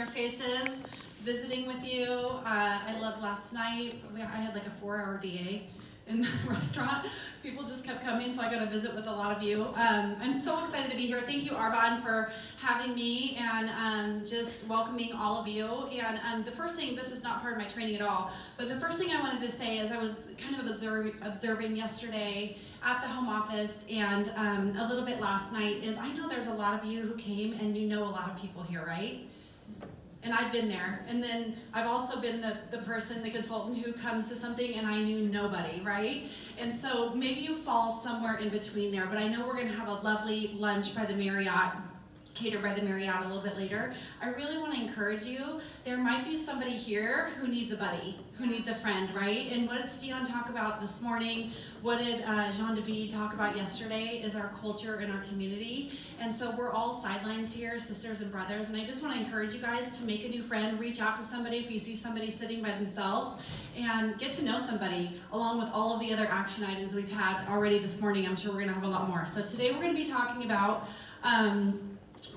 familiar faces visiting with you. I loved last night. I had like a 4-hour DA in the restaurant. People just kept coming, so I got to visit with a lot of you. I'm so excited to be here. Thank you, Arbon, for having me and just welcoming all of you. And the first thing, this is not part of my training at all, but the first thing I wanted to say is I was kind of observing yesterday at the home office and a little bit last night is I know there's a lot of you who came and you know a lot of people here, right? And I've been there. And then I've also been the person, the consultant who comes to something and I knew nobody, right? And so maybe you fall somewhere in between there, but I know we're gonna have a lovely lunch by the Marriott, catered by the Marriott a little bit later. I really wanna encourage you. There might be somebody here who needs a buddy, who needs a friend, right? And what did Stian talk about this morning? What did Jean David talk about yesterday is our culture and our community. And so we're all sidelines here, sisters and brothers, and I just want to encourage you guys to make a new friend, reach out to somebody if you see somebody sitting by themselves, and get to know somebody along with all of the other action items we've had already this morning. I'm sure we're going to have a lot more. So today we're going to be talking about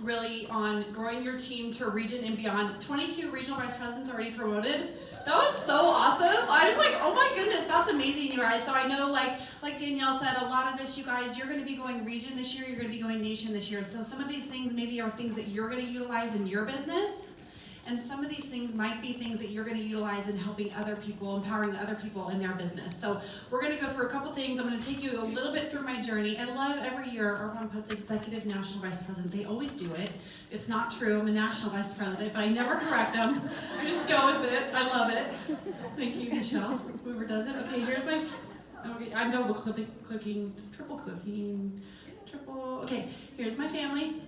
really on growing your team to region and beyond. 22 regional vice presidents already promoted. That was so awesome. I was like, oh my goodness, that's amazing, you guys. So I know, like Danielle said, a lot of this, you guys, you're going to be going region this year, you're going to be going nation this year. So some of these things maybe are things that you're going to utilize in your business. And some of these things might be things that you're going to utilize in helping other people, empowering other people in their business. So we're going to go through a couple things. I'm going to take you a little bit through my journey. I love every year Arbon puts executive national vice president. They always do it. It's not true. I'm a national vice president, but I never correct them. I just go with it. I love it. Thank you, Michelle. Whoever does it. Okay, here's my, I'm double clicking, triple clicking, okay, here's my family.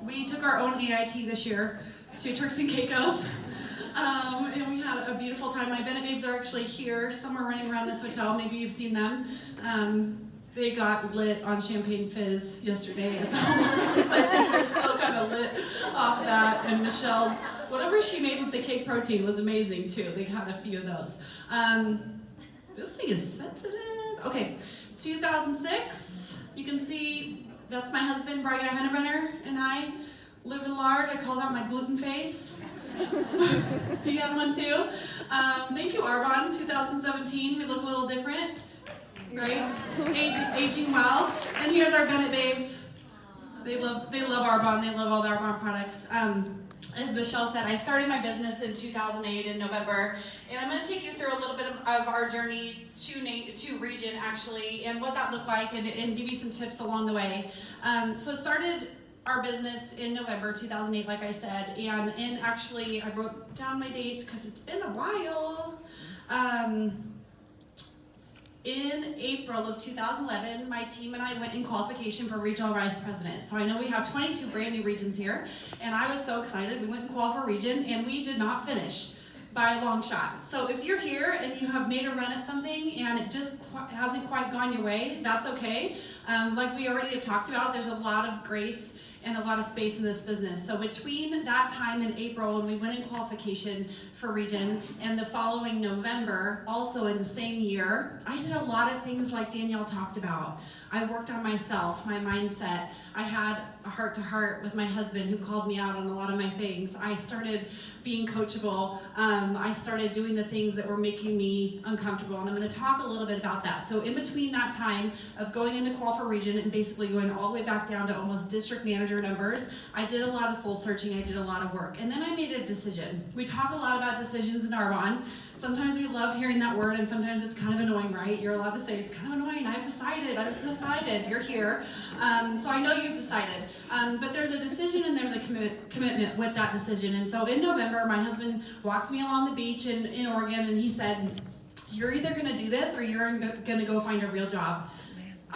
We took our own EIT this year to Turks and Caicos, and we had a beautiful time. My Bennett babes are actually here, somewhere running around this hotel. Maybe you've seen them. They got lit on champagne fizz yesterday at the home office. I think they're still kind of lit off that. And Michelle's, whatever she made with the cake protein was amazing too. They had a few of those. This thing is sensitive. Okay, 2006. You can see that's my husband, Brian Hennebrenner, and I. Living large, I call that my gluten face. He had one too. Thank you, Arbon. 2017, we look a little different, right? Aging well. And here's our Bennett babes. They love Arbon. They love all the Arbon products. As Michelle said, I started my business in 2008 in November, and I'm going to take you through a little bit of our journey to region, actually, and what that looked like, and give you some tips along the way. So it started our business in November 2008, like I said, and actually I wrote down my dates because it's been a while. In April of 2011, my team and I went in qualification for regional vice president. So I know we have 22 brand new regions here, and I was so excited. We went in qual for region, and we did not finish by a long shot. So if you're here and you have made a run at something and it just hasn't quite gone your way, that's okay. Like we already have talked about, there's a lot of grace and a lot of space in this business. So between that time in April when we went in qualification for region and the following November, also in the same year, I did a lot of things like Danielle talked about. I worked on myself, my mindset. I had a heart-to-heart with my husband who called me out on a lot of my things. I started being coachable. I started doing the things that were making me uncomfortable, and I'm going to talk a little bit about that. So in between that time of going into qual for region and basically going all the way back down to almost district manager numbers, I did a lot of soul searching. I did a lot of work, and then I made a decision. We talk a lot about decisions in Arbon. Sometimes we love hearing that word, and sometimes it's kind of annoying, right? You're allowed to say, it's kind of annoying, I've decided, you're here. So I know you've decided. But there's a decision and there's a commitment with that decision. And so in November, my husband walked me along the beach in Oregon, and he said, you're either gonna do this or you're gonna go find a real job.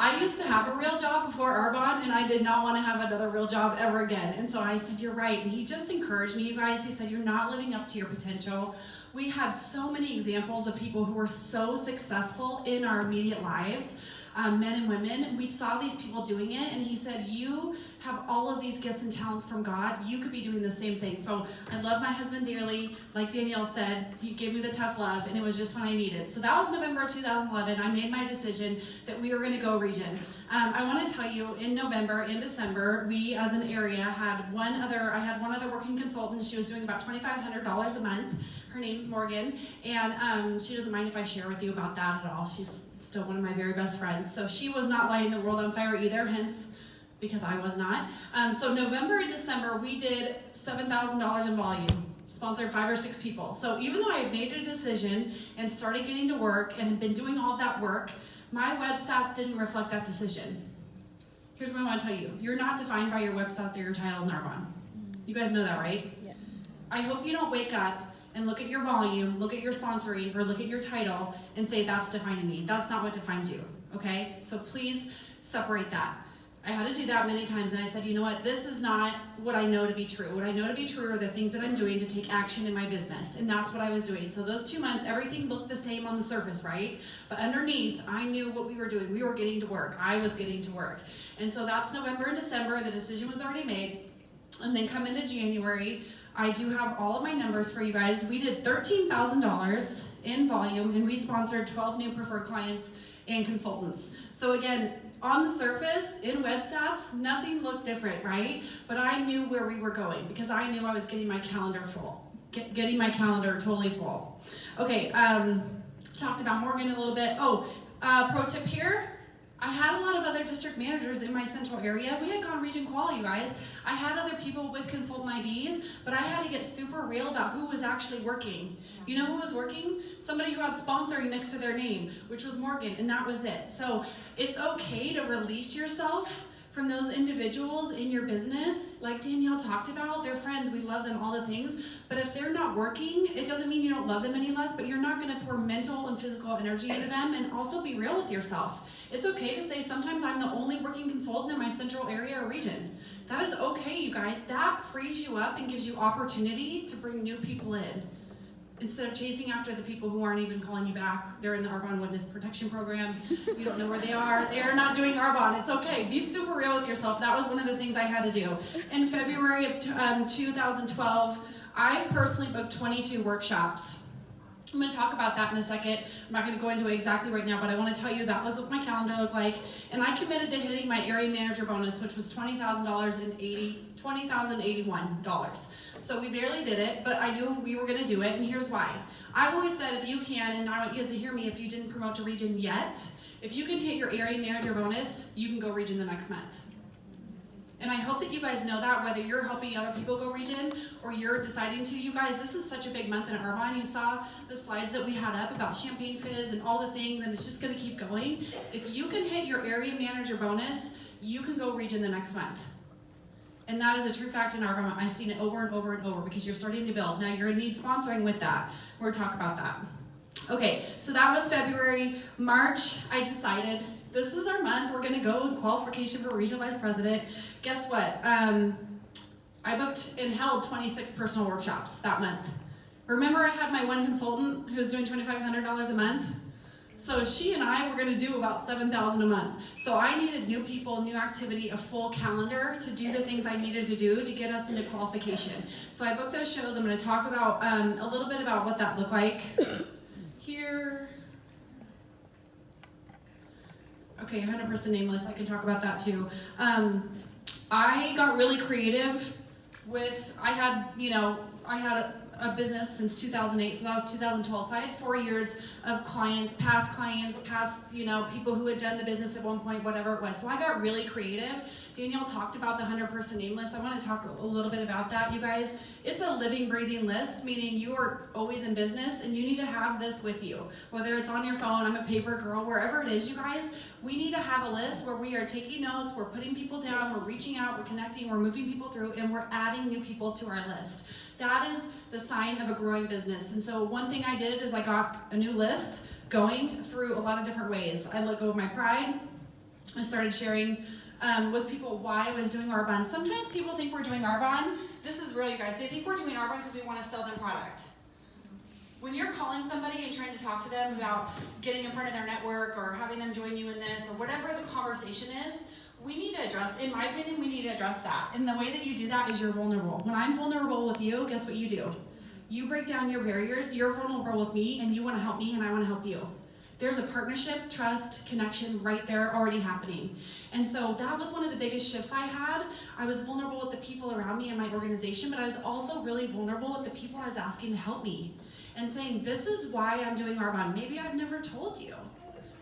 I used to have a real job before Arbon, and I did not want to have another real job ever again. And so I said, you're right. And he just encouraged me, you guys. He said, you're not living up to your potential. We had so many examples of people who were so successful in our immediate lives. men and women. We saw these people doing it, and he said, you have all of these gifts and talents from God. You could be doing the same thing. So I love my husband dearly. Like Danielle said, he gave me the tough love, and it was just when I needed. So that was November 2011. I made my decision that we were going to go region. I want to tell you, in November and December, we as an area had one other working consultant. She was doing about $2,500 a month. Her name's Morgan, and she doesn't mind if I share with you about that at all. She's still one of my very best friends. So she was not lighting the world on fire either, hence because I was not. So November and December, we did $7,000 in volume, sponsored 5 or 6 people. So even though I had made a decision and started getting to work and had been doing all that work, my web stats didn't reflect that decision. Here's what I want to tell you. You're not defined by your web stats or your title in Arbonne. You guys know that, right? Yes. I hope you don't wake up and look at your volume, look at your sponsoring, or look at your title and say that's defining me. That's not what defines you, okay? So please separate that. I had to do that many times, and I said, you know what, this is not what I know to be true. What I know to be true are the things that I'm doing to take action in my business, and that's what I was doing. So those 2 months, everything looked the same on the surface, right? But underneath, I knew what we were doing. We were getting to work. I was getting to work. And so that's November and December. The decision was already made. And then come into January, I do have all of my numbers for you guys. We did $13,000 in volume, and we sponsored 12 new preferred clients and consultants. So again, on the surface, in web stats, nothing looked different, right? But I knew where we were going because I knew I was getting my calendar full, getting my calendar totally full. Okay, talked about Morgan a little bit. Pro tip here. I had a lot of other district managers in my central area. We had gone region qual, you guys. I had other people with consultant IDs, but I had to get super real about who was actually working. You know who was working? Somebody who had sponsoring next to their name, which was Morgan, and that was it. So it's okay to release yourself from those individuals in your business. Like Danielle talked about, they're friends, we love them, all the things, but if they're not working, it doesn't mean you don't love them any less, but you're not gonna pour mental and physical energy into them. And also be real with yourself. It's okay to say, sometimes I'm the only working consultant in my central area or region. That is okay, you guys. That frees you up and gives you opportunity to bring new people in. Instead of chasing after the people who aren't even calling you back. They're in the Arbonne Witness Protection Program. You don't know where they are. They're not doing Arbonne. It's okay. Be super real with yourself. That was one of the things I had to do. In February of 2012, I personally booked 22 workshops. I'm going to talk about that in a second. I'm not going to go into it exactly right now, but I want to tell you that was what my calendar looked like. And I committed to hitting my area manager bonus, which was $20,081. So we barely did it, but I knew we were going to do it, and here's why. I've always said if you can, and I want you guys to hear me if you didn't promote to region yet, if you can hit your area manager bonus, you can go region the next month. And I hope that you guys know that, whether you're helping other people go region or you're deciding to. You guys, this is such a big month in Arbonne. You saw the slides that we had up about Champagne Fizz and all the things, and it's just going to keep going. If you can hit your area manager bonus, you can go region the next month. And that is a true fact in Arbonne. I've seen it over and over and over because you're starting to build. Now you're going to need sponsoring with that. We're going to talk about that. Okay, so that was February. March, I decided this is our month. We're going to go in qualification for regional vice president. Guess what? I booked and held 26 personal workshops that month. Remember I had my one consultant who was doing $2,500 a month? So she and I were going to do about $7,000 a month. So I needed new people, new activity, a full calendar to do the things I needed to do to get us into qualification. So I booked those shows. I'm going to talk about a little bit about what that looked like here. Okay, 100% nameless. I can talk about that too. I got really creative with, I had a business since 2008, so that was 2012. So I had 4 years of past people who had done the business at one point, whatever it was. So I got really creative. Danielle talked about the 100% nameless. I want to talk a little bit about that, you guys. It's a living, breathing list, meaning you are always in business and you need to have this with you. Whether it's on your phone, I'm a paper girl, wherever it is, you guys, we need to have a list where we are taking notes, we're putting people down, we're reaching out, we're connecting, we're moving people through, and we're adding new people to our list. That is the sign of a growing business. And so one thing I did is I got a new list going through a lot of different ways. I let go of my pride. I started sharing with people why I was doing Arbonne. Sometimes people think we're doing Arbonne. This is real, you guys. They think we're doing Arbonne because we want to sell them product. when you're calling somebody and trying to talk to them about getting in front of their network or having them join you in this or whatever the conversation is, we need to address, in my opinion, we need to address that. And the way that you do that is you're vulnerable. When I'm vulnerable with you, guess what you do? You break down your barriers, you're vulnerable with me, and you want to help me, and I want to help you. There's a partnership, trust, connection right there already happening. And so that was one of the biggest shifts I had. I was vulnerable with the people around me in my organization, but I was also really vulnerable with the people I was asking to help me. And saying, this is why I'm doing Arbonne. Maybe I've never told you.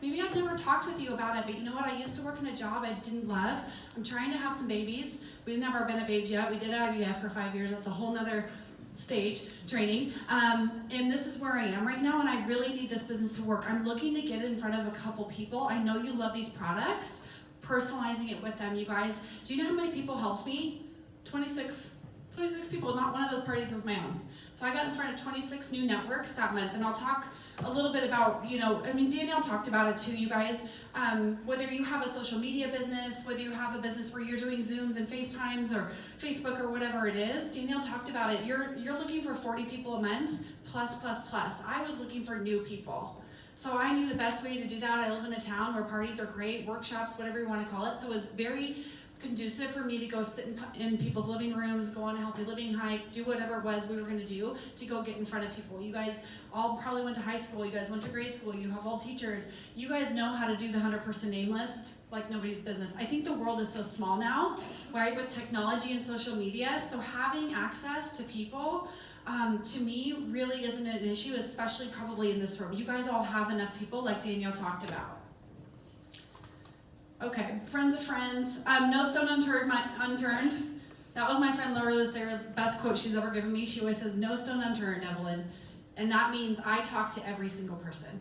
Maybe I've never talked with you about it, but you know what? I used to work in a job I didn't love. I'm trying to have some babies. We didn't have our Bennett babes yet. We did IVF for 5 years. That's a whole nother stage training. And this is where I am right now, and I really need this business to work. I'm looking to get in front of a couple people. I know you love these products. Personalizing it with them, you guys. Do you know how many people helped me? 26 people. Not one of those parties was my own. So I got in front of 26 new networks that month, and I'll talk a little bit about, Danielle talked about it too, you guys. Whether you have a social media business, whether you have a business where you're doing Zooms and FaceTimes or Facebook or whatever it is, Danielle talked about it. You're looking for 40 people a month, plus. I was looking for new people. So I knew the best way to do that. I live in a town where parties are great, workshops, whatever you want to call it. So it was very conducive for me to go sit in people's living rooms, go on a healthy living hike, do whatever it was we were going to do to go get in front of people. You guys all probably went to high school, you guys went to grade school, you have all teachers. You guys know how to do the 100% name list like nobody's business. I think the world is so small now, right, with technology and social media, so having access to people to me really isn't an issue, especially probably in this room. You guys all have enough people like Danielle talked about. Okay, friends of friends. No stone unturned. That was my friend Laura Lucero's best quote she's ever given me. She always says, no stone unturned, Evelyn. And that means I talk to every single person.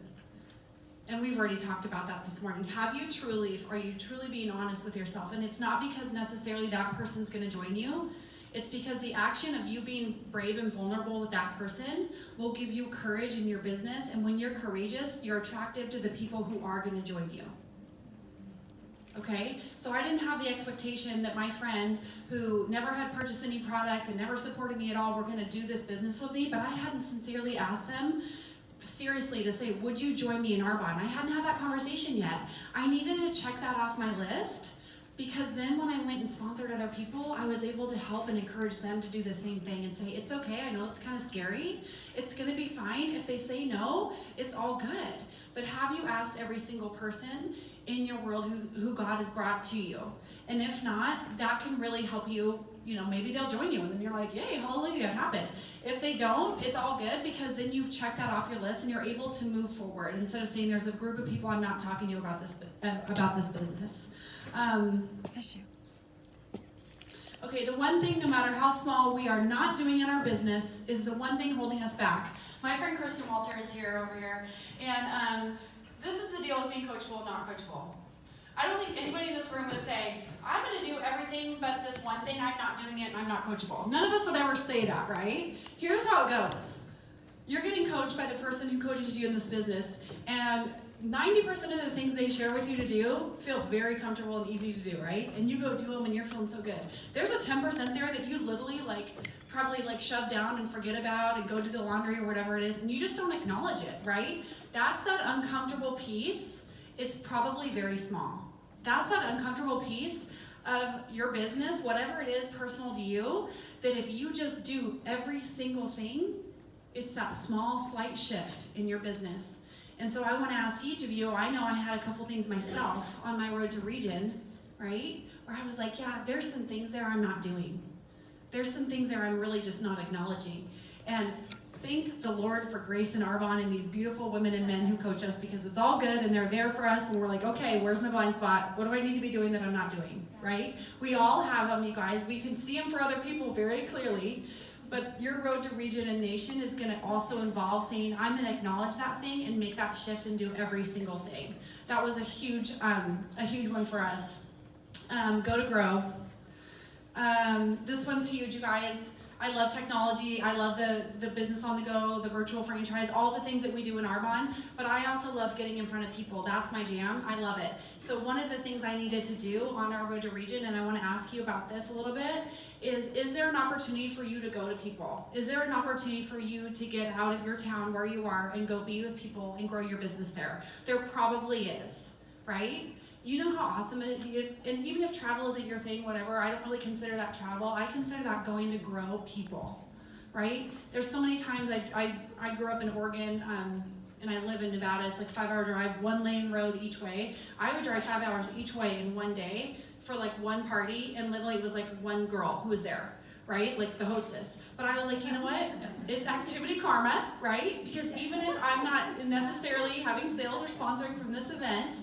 And we've already talked about that this morning. Are you truly being honest with yourself? And it's not because necessarily that person's gonna join you. It's because the action of you being brave and vulnerable with that person will give you courage in your business. And when you're courageous, you're attractive to the people who are gonna join you. Okay, so I didn't have the expectation that my friends who never had purchased any product and never supported me at all were going to do this business with me, but I hadn't sincerely asked them seriously to say, would you join me in Arbonne? I hadn't had that conversation yet. I needed to check that off my list because then when I went and sponsored other people, I was able to help and encourage them to do the same thing and say, it's okay, I know it's kind of scary, it's going to be fine. If they say no, it's all good. But have you asked every single person in your world who God has brought to you? And if not, that can really help you. Maybe they'll join you and then you're like, yay, hallelujah, it happened. If they don't, it's all good because then you've checked that off your list and you're able to move forward instead of saying there's a group of people I'm not talking to about this business. Okay, the one thing, no matter how small we are not doing in our business, is the one thing holding us back. My friend Kristen Walter is over here, and this is the deal with being coachable and not coachable. I don't think anybody in this room would say, I'm going to do everything but this one thing, I'm not doing it, and I'm not coachable. None of us would ever say that, right? Here's how it goes. You're getting coached by the person who coaches you in this business, and 90% of the things they share with you to do feel very comfortable and easy to do, right? And you go do them and you're feeling so good. There's a 10% there that you literally probably shove down and forget about and go do the laundry or whatever it is, and you just don't acknowledge it, right? That's that uncomfortable piece. It's probably very small. That's that uncomfortable piece of your business, whatever it is personal to you, that if you just do every single thing, it's that small, slight shift in your business. And so I want to ask each of you, I know I had a couple things myself on my road to Region, right? Where I was like, yeah, there's some things there I'm not doing. There's some things there I'm really just not acknowledging. And thank the Lord for Grace and Arbonne and these beautiful women and men who coach us because it's all good and they're there for us when we're like, okay, where's my blind spot? What do I need to be doing that I'm not doing, right? We all have them, you guys. We can see them for other people very clearly. But your road to Region and Nation is going to also involve saying, I'm going to acknowledge that thing and make that shift and do every single thing. That was a huge one for us. Go to grow. This one's huge, you guys. I love technology. I love the business on the go, the virtual franchise, all the things that we do in Arbonne. But I also love getting in front of people. That's my jam. I love it. So one of the things I needed to do on our road to region, and I want to ask you about this a little bit, is there an opportunity for you to go to people? Is there an opportunity for you to get out of your town where you are and go be with people and grow your business there? There probably is, right? You know how awesome it is, and even if travel isn't your thing, whatever, I don't really consider that travel. I consider that going to grow people, right? There's so many times I grew up in Oregon, and I live in Nevada. It's like a 5-hour drive, 1-lane road each way. I would drive 5 hours each way in one day for like one party, and literally it was like one girl who was there, right? Like the hostess. But I was like, you know what? It's activity karma, right? Because even if I'm not necessarily having sales or sponsoring from this event,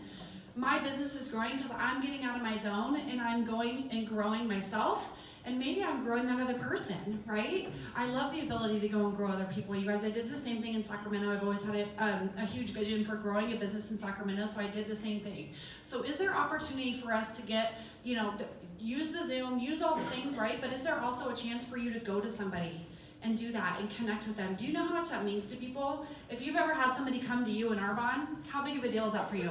my business is growing because I'm getting out of my zone and I'm going and growing myself, and maybe I'm growing that other person, right? I love the ability to go and grow other people. You guys, I did the same thing in Sacramento. I've always had a huge vision for growing a business in Sacramento, so I did the same thing. So is there opportunity for us to get, use the Zoom, use all the things, right? But is there also a chance for you to go to somebody and do that and connect with them? Do you know how much that means to people? If you've ever had somebody come to you in Arbonne, how big of a deal is that for you?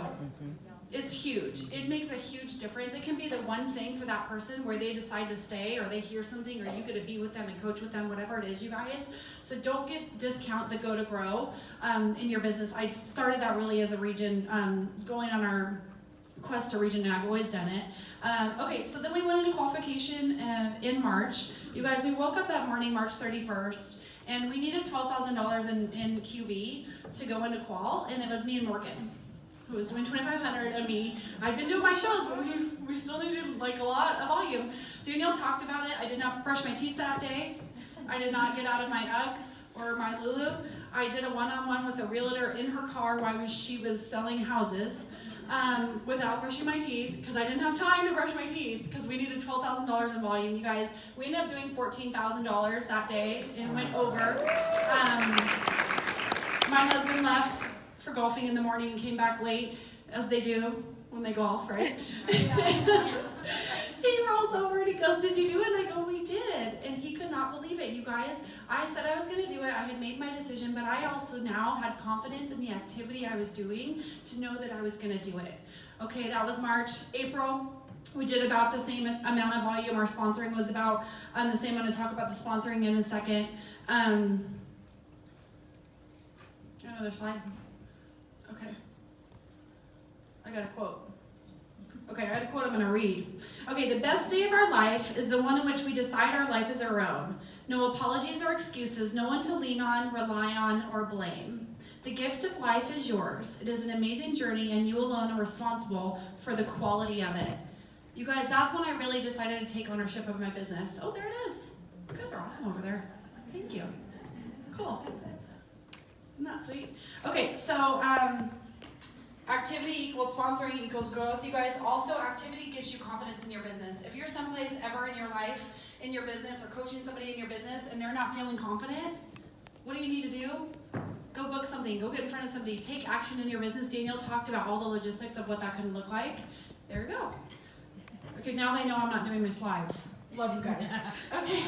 It's huge. It makes a huge difference. It can be the one thing for that person where they decide to stay, or they hear something, or you get to be with them and coach with them, whatever it is, you guys. So don't discount the Go to Grow in your business. I started that really as a region, going on our quest to region, and I've always done it. Okay, so then we went into qualification in March. You guys, we woke up that morning, March 31st, and we needed $12,000 in QB to go into qual, and it was me and Morgan, who was doing 2,500, and me. I've been doing my shows, but we still needed like a lot of volume. Danielle talked about it. I did not brush my teeth that day. I did not get out of my Uggs or my Lulu. I did a one-on-one with a realtor in her car while she was selling houses without brushing my teeth, because I didn't have time to brush my teeth because we needed $12,000 in volume. You guys, we ended up doing $14,000 that day and went over. My husband left for golfing in the morning and came back late, as they do when they golf, right? He rolls over and he goes, "Did you do it?" And I go, "We did." And he could not believe it. You guys, I said I was going to do it. I had made my decision, but I also now had confidence in the activity I was doing to know that I was going to do it. Okay, that was March. April, we did about the same amount of volume. Our sponsoring was about the same. I'm going to talk about the sponsoring in a second. Another slide. Okay. I got a quote. Okay, I had a quote I'm going to read. Okay, the best day of our life is the one in which we decide our life is our own. No apologies or excuses, no one to lean on, rely on, or blame. The gift of life is yours. It is an amazing journey, and you alone are responsible for the quality of it. You guys, that's when I really decided to take ownership of my business. Oh, there it is. You guys are awesome over there. Thank you. Cool. Isn't that sweet? Okay, so activity equals sponsoring equals growth. You guys, also activity gives you confidence in your business. If you're someplace ever in your life, in your business, or coaching somebody in your business and they're not feeling confident, what do you need to do? Go book something. Go get in front of somebody. Take action in your business. Danielle talked about all the logistics of what that can look like. There you go. Okay, now they know I'm not doing my slides. Love you guys. Okay.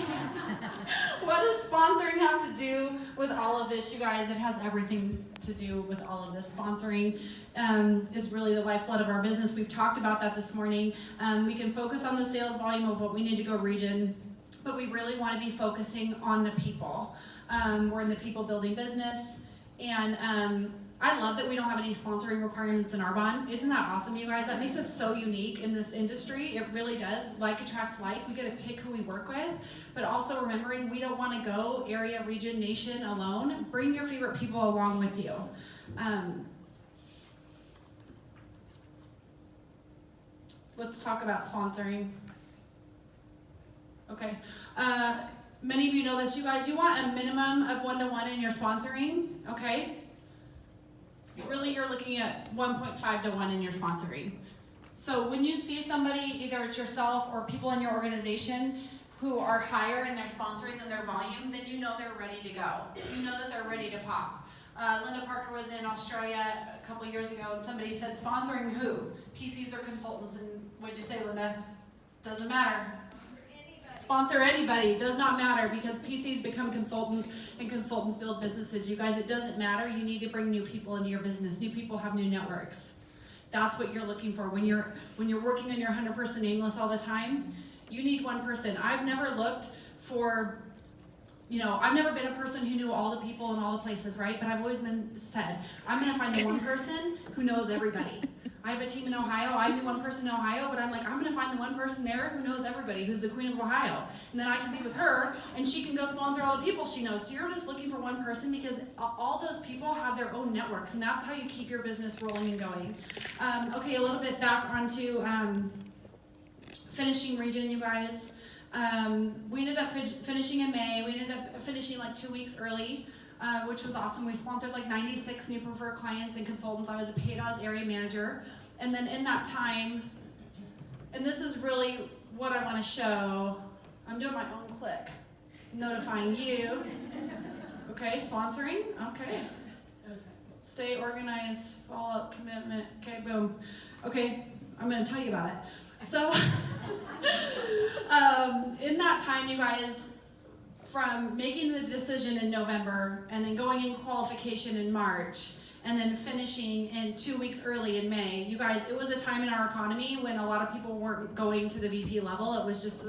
What does sponsoring have to do with all of this, you guys? It has everything to do with all of this. Sponsoring is really the lifeblood of our business. We've talked about that this morning. We can focus on the sales volume of what we need to go region, but we really want to be focusing on the people. We're in the people building business, and I love that we don't have any sponsoring requirements in Arbonne. Isn't that awesome, you guys? That makes us so unique in this industry. It really does. Like attracts like. We get to pick who we work with, but also remembering we don't want to go area, region, nation alone. Bring your favorite people along with you. Let's talk about sponsoring. Okay. Many of you know this, you guys. You want a minimum of 1-to-1 in your sponsoring, okay? Really, you're looking at 1.5 to 1 in your sponsoring. So when you see somebody, either it's yourself or people in your organization who are higher in their sponsoring than their volume, then you know they're ready to go. You know that they're ready to pop. Linda Parker was in Australia a couple years ago, and somebody said, "Sponsoring who? PCs or consultants?" And what'd you say, Linda? Doesn't matter. sponsor anybody, it does not matter, because PCs become consultants and consultants build businesses. You guys, it doesn't matter. You need to bring new people into your business. New people have new networks. That's what you're looking for. When you're working on your 100% nameless all the time, you need one person. I've never looked for, I've never been a person who knew all the people in all the places, right? But I've always said, I'm gonna find the one person who knows everybody. I have a team in Ohio. I knew one person in Ohio, but I'm like, I'm gonna find the one person there who knows everybody, who's the Queen of Ohio. And then I can be with her, and she can go sponsor all the people she knows. So you're just looking for one person, because all those people have their own networks, and that's how you keep your business rolling and going. Okay, a little bit back onto finishing region, you guys. We ended up finishing in May. We ended up finishing like 2 weeks early, which was awesome. We sponsored like 96 new preferred clients and consultants. I was a paid as area manager. And then in that time, and this is really what I want to show, I'm doing my own click, notifying you. Okay, sponsoring, okay. Stay organized, follow-up, commitment, okay, boom. Okay, I'm going to tell you about it. So, in that time, you guys, from making the decision in November and then going in qualification in March and then finishing in 2 weeks early in May, you guys, it was a time in our economy when a lot of people weren't going to the VP level. It was just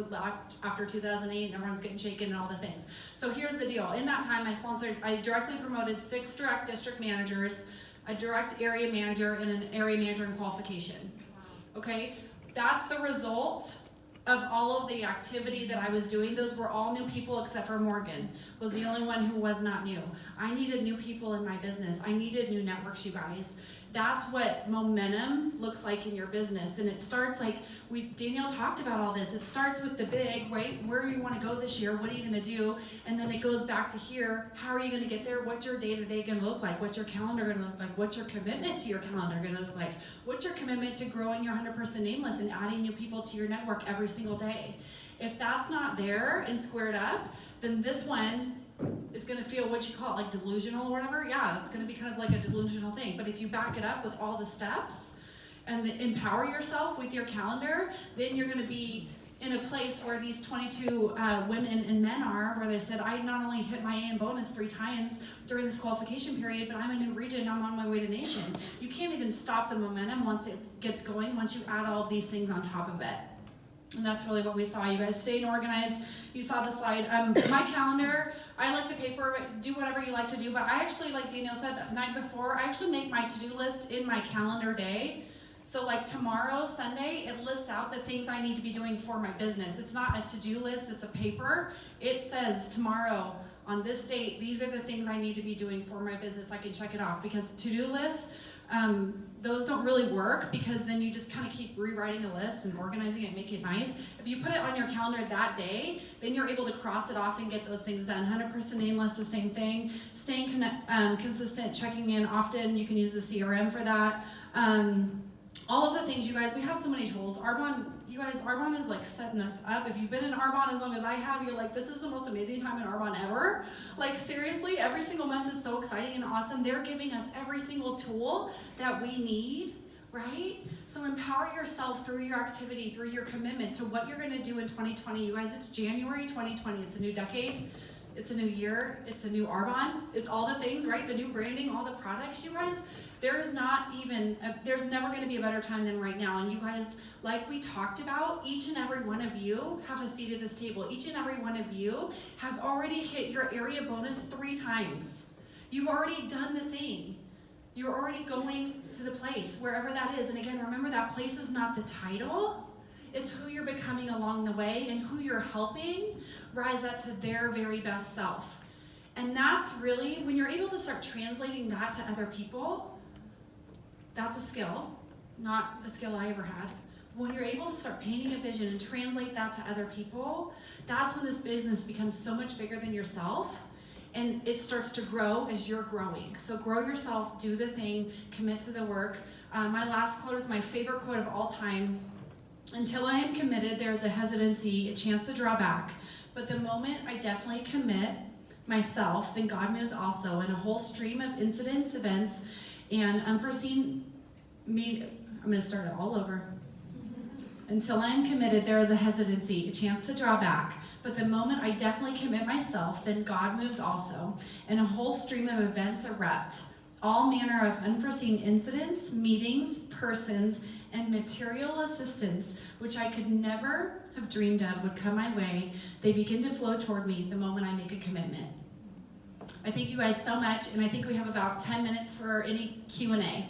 after 2008 and everyone's getting shaken and all the things. So here's the deal. In that time, I directly promoted 6 direct district managers, a direct area manager, and an area manager in qualification. Okay? That's the result of all of the activity that I was doing. Those were all new people except for Morgan, was the only one who was not new. I needed new people in my business. I needed new networks, you guys. That's what momentum looks like in your business. And it starts like, Danielle talked about all this. It starts with the big, right? Where you want to go this year? What are you going to do? And then it goes back to here. How are you going to get there? What's your day-to-day going to look like? What's your calendar going to look like? What's your commitment to your calendar going to look like? What's your commitment to growing your 100% nameless and adding new people to your network every single day? If that's not there and squared up, then this one is going to feel, what you call it, like delusional or whatever. Yeah, that's going to be kind of like a delusional thing. But if you back it up with all the steps and empower yourself with your calendar, then you're going to be in a place where these 22 women and men are, where they said, I not only hit my AM bonus 3 times during this qualification period, but I'm a new region, I'm on my way to nation. You can't even stop the momentum once it gets going, once you add all of these things on top of it. And that's really what we saw. You guys staying organized. You saw the slide. My calendar, I like the paper, but do whatever you like to do. But I actually, like Danielle said the night before, I actually make my to-do list in my calendar day. So like tomorrow, Sunday, it lists out the things I need to be doing for my business. It's not a to-do list, it's a paper. It says tomorrow, on this date, these are the things I need to be doing for my business. I can check it off, because to-do lists, those don't really work, because then you just kind of keep rewriting a list and organizing it, make it nice. If you put it on your calendar that day, then you're able to cross it off and get those things done. 100% nameless, the same thing. Staying consistent, checking in often. You can use the CRM for that. All of the things, you guys, we have so many tools. Arbonne, you guys, Arbonne is like setting us up. If you've been in Arbonne as long as I have, you're like, this is the most amazing time in Arbonne ever. Like seriously, every single month is so exciting and awesome. They're giving us every single tool that we need, right? So empower yourself through your activity, through your commitment to what you're gonna do in 2020. You guys, it's January 2020, it's a new decade. It's a new year, it's a new Arbonne, it's all the things, right? The new branding, all the products, you guys. There's never gonna be a better time than right now. And you guys, like we talked about, each and every one of you have a seat at this table. Each and every one of you have already hit your area bonus 3 times. You've already done the thing. You're already going to the place, wherever that is. And again, remember, that place is not the title. It's who you're becoming along the way and who you're helping rise up to their very best self. And that's really, when you're able to start translating that to other people, that's a skill, not a skill I ever had. When you're able to start painting a vision and translate that to other people, that's when this business becomes so much bigger than yourself, and it starts to grow as you're growing. So grow yourself, do the thing, commit to the work. My last quote is my favorite quote of all time. Until I am committed, there is a hesitancy, a chance to draw back. But the moment I definitely commit myself, then God moves also, in a whole stream of incidents, events, and unforeseen I'm gonna start it all over. Until I am committed, there is a hesitancy, a chance to draw back. But the moment I definitely commit myself, then God moves also, and a whole stream of events erupt. All manner of unforeseen incidents, meetings, persons, and material assistance, which I could never have dreamed of, would come my way. They begin to flow toward me the moment I make a commitment. I thank you guys so much, and I think we have about 10 minutes for any Q&A.